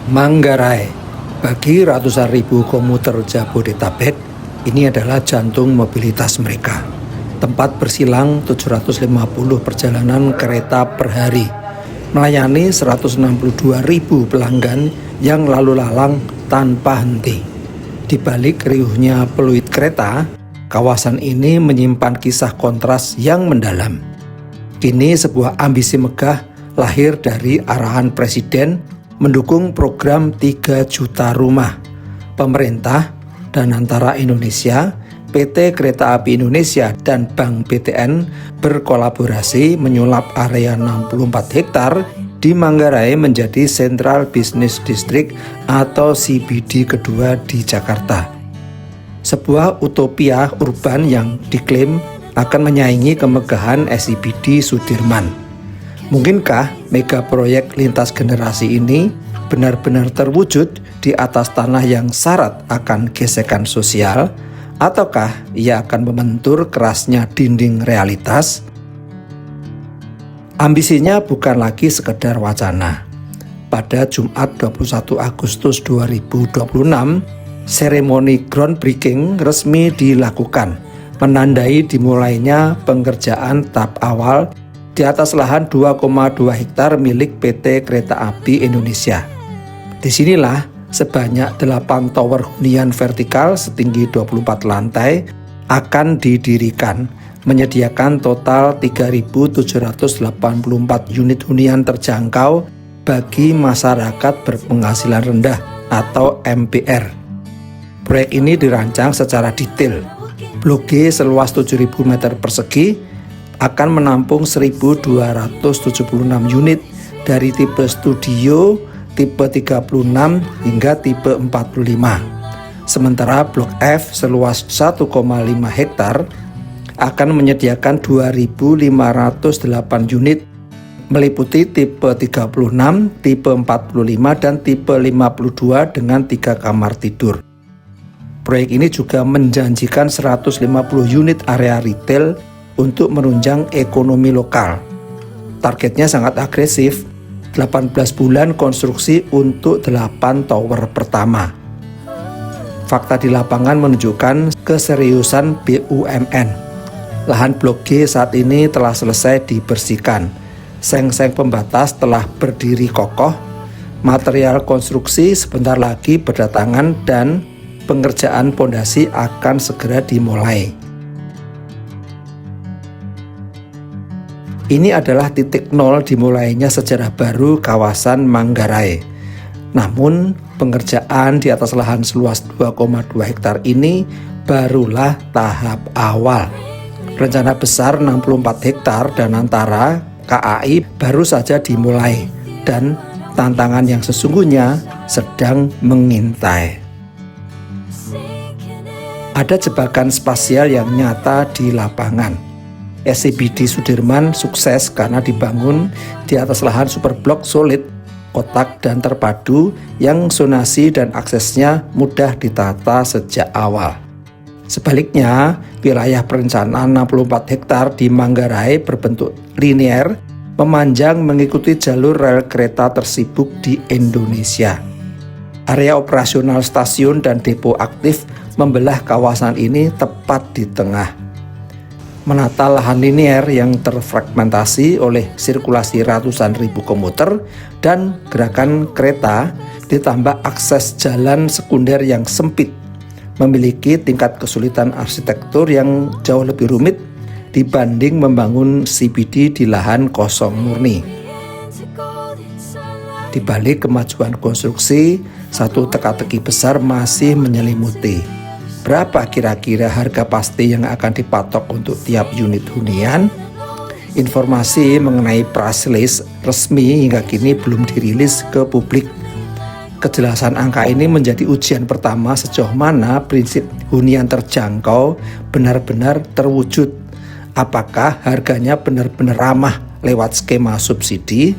Manggarai, bagi ratusan ribu komuter Jabodetabek, ini adalah jantung mobilitas mereka. Tempat bersilang 750 perjalanan kereta per hari, melayani 162 ribu pelanggan yang lalu lalang tanpa henti. Di balik riuhnya peluit kereta, kawasan ini menyimpan kisah kontras yang mendalam. Kini sebuah ambisi megah lahir dari arahan Presiden mendukung program 3 juta rumah. Pemerintah dan antara Indonesia, PT Kereta Api Indonesia dan Bank BTN berkolaborasi menyulap area 64 hektar di Manggarai menjadi Central Business District atau CBD kedua di Jakarta. Sebuah utopia urban yang diklaim akan menyaingi kemegahan SCBD Sudirman. Mungkinkah mega proyek lintas generasi ini benar-benar terwujud di atas tanah yang syarat akan gesekan sosial, ataukah ia akan membentur kerasnya dinding realitas? Ambisinya bukan lagi sekedar wacana. Pada Jumat 21 Agustus 2026, seremoni groundbreaking resmi dilakukan, menandai dimulainya pengerjaan tahap awal di atas lahan 2,2 hektar milik PT Kereta Api Indonesia. Disinilah sebanyak 8 tower hunian vertikal setinggi 24 lantai akan didirikan, menyediakan total 3.784 unit hunian terjangkau bagi masyarakat berpenghasilan rendah atau MPR. Proyek ini dirancang secara detail. Blok G seluas 7.000 meter persegi akan menampung 1.276 unit dari tipe studio, tipe 36 hingga tipe 45. Sementara Blok F seluas 1,5 hektar akan menyediakan 2.508 unit meliputi tipe 36, tipe 45 dan tipe 52 dengan 3 kamar tidur. Proyek ini juga menjanjikan 150 unit area retail untuk menunjang ekonomi lokal. Targetnya sangat agresif, 18 bulan konstruksi untuk 8 tower pertama. Fakta di lapangan menunjukkan keseriusan BUMN. Lahan Blok G saat ini telah selesai dibersihkan. Seng-seng pembatas telah berdiri kokoh, material konstruksi sebentar lagi berdatangan dan pengerjaan pondasi akan segera dimulai. Ini adalah titik nol dimulainya sejarah baru kawasan Manggarai. Namun, pengerjaan di atas lahan seluas 2,2 hektar ini barulah tahap awal. Rencana besar 64 hektar dan antara KAI baru saja dimulai dan tantangan yang sesungguhnya sedang mengintai. Ada jebakan spasial yang nyata di lapangan. SCBD Sudirman sukses karena dibangun di atas lahan superblok solid, kotak dan terpadu yang zonasi dan aksesnya mudah ditata sejak awal. Sebaliknya, wilayah perencanaan 64 hektar di Manggarai berbentuk linear, memanjang mengikuti jalur rel kereta tersibuk di Indonesia. Area operasional stasiun dan depo aktif membelah kawasan ini tepat di tengah. Menata lahan linear yang terfragmentasi oleh sirkulasi ratusan ribu komuter dan gerakan kereta ditambah akses jalan sekunder yang sempit, memiliki tingkat kesulitan arsitektur yang jauh lebih rumit dibanding membangun CBD di lahan kosong murni. Di balik kemajuan konstruksi, satu teka-teki besar masih menyelimuti. Berapa kira-kira harga pasti yang akan dipatok untuk tiap unit hunian? Informasi mengenai price list resmi hingga kini belum dirilis ke publik. Kejelasan angka ini menjadi ujian pertama sejauh mana prinsip hunian terjangkau benar-benar terwujud. Apakah harganya benar-benar ramah lewat skema subsidi?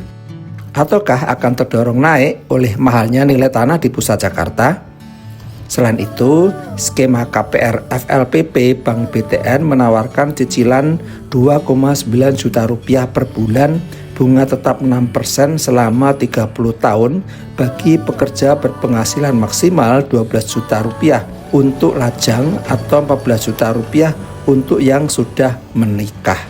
Ataukah akan terdorong naik oleh mahalnya nilai tanah di pusat Jakarta? Selain itu, skema KPR FLPP Bank BTN menawarkan cicilan 2,9 juta rupiah per bulan bunga tetap 6% selama 30 tahun bagi pekerja berpenghasilan maksimal 12 juta rupiah untuk lajang atau 14 juta rupiah untuk yang sudah menikah.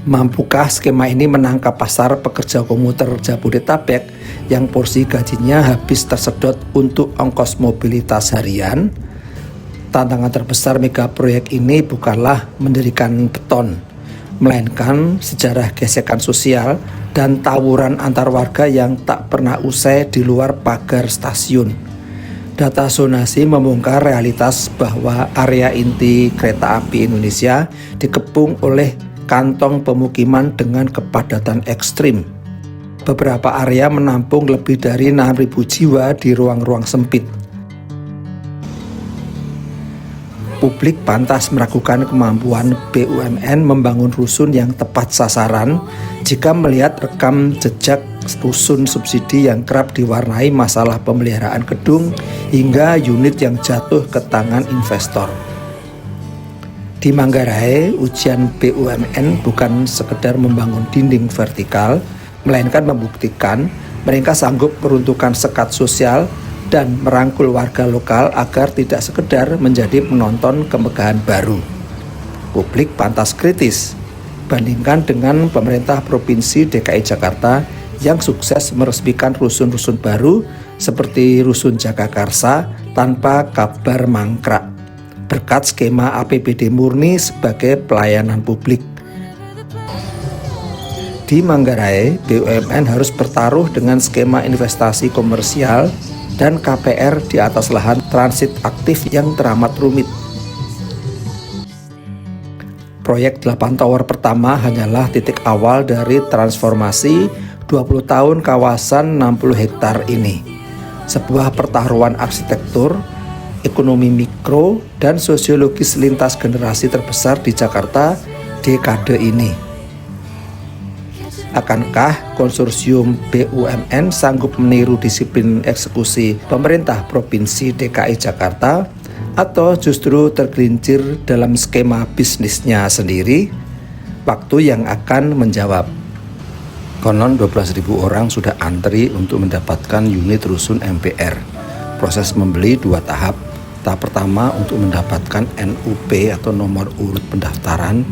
Mampukah skema ini menangkap pasar pekerja komuter Jabodetabek yang porsi gajinya habis tersedot untuk ongkos mobilitas harian? Tantangan terbesar mega proyek ini bukanlah mendirikan beton, melainkan sejarah gesekan sosial dan tawuran antar warga yang tak pernah usai di luar pagar stasiun. Data zonasi membongkar realitas bahwa area inti kereta api Indonesia dikepung oleh kantong pemukiman dengan kepadatan ekstrim. Beberapa area menampung lebih dari 6.000 jiwa di ruang-ruang sempit. Publik pantas meragukan kemampuan BUMN membangun rusun yang tepat sasaran jika melihat rekam jejak rusun subsidi yang kerap diwarnai masalah pemeliharaan gedung hingga unit yang jatuh ke tangan investor. Di Manggarai, ujian BUMN bukan sekedar membangun dinding vertikal, melainkan membuktikan mereka sanggup meruntuhkan sekat sosial dan merangkul warga lokal agar tidak sekedar menjadi penonton kemegahan baru. Publik pantas kritis, bandingkan dengan pemerintah Provinsi DKI Jakarta yang sukses meresmikan rusun-rusun baru seperti Rusun Jagakarsa tanpa kabar mangkrak, berkat skema APBD murni sebagai pelayanan publik. Di Manggarai, BUMN harus bertaruh dengan skema investasi komersial dan KPR di atas lahan transit aktif yang teramat rumit. Proyek 8 tower pertama hanyalah titik awal dari transformasi 20 tahun kawasan 60 hektar ini. Sebuah pertaruhan arsitektur, ekonomi mikro, dan sosiologis lintas generasi terbesar di Jakarta dekade ini. Akankah konsorsium BUMN sanggup meniru disiplin eksekusi pemerintah Provinsi DKI Jakarta atau justru tergelincir dalam skema bisnisnya sendiri? Waktu yang akan menjawab. Konon 12.000 orang sudah antri untuk mendapatkan unit rusun MPR. Proses membeli 2 tahap. Tahap pertama untuk mendapatkan NUP atau nomor urut pendaftaran.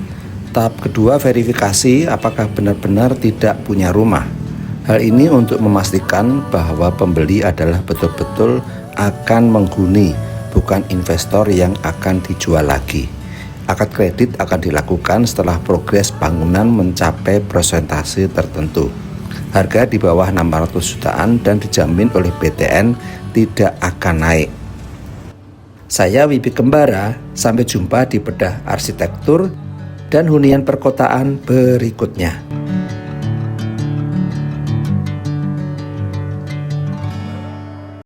Tahap kedua verifikasi apakah benar-benar tidak punya rumah. Hal ini untuk memastikan bahwa pembeli adalah betul-betul akan menghuni, bukan investor yang akan dijual lagi. Akad kredit akan dilakukan setelah progres bangunan mencapai persentase tertentu. Harga di bawah 600 jutaan dan dijamin oleh BTN tidak akan naik. Saya Wibi Kembara, sampai jumpa di Bedah Arsitektur dan hunian perkotaan berikutnya.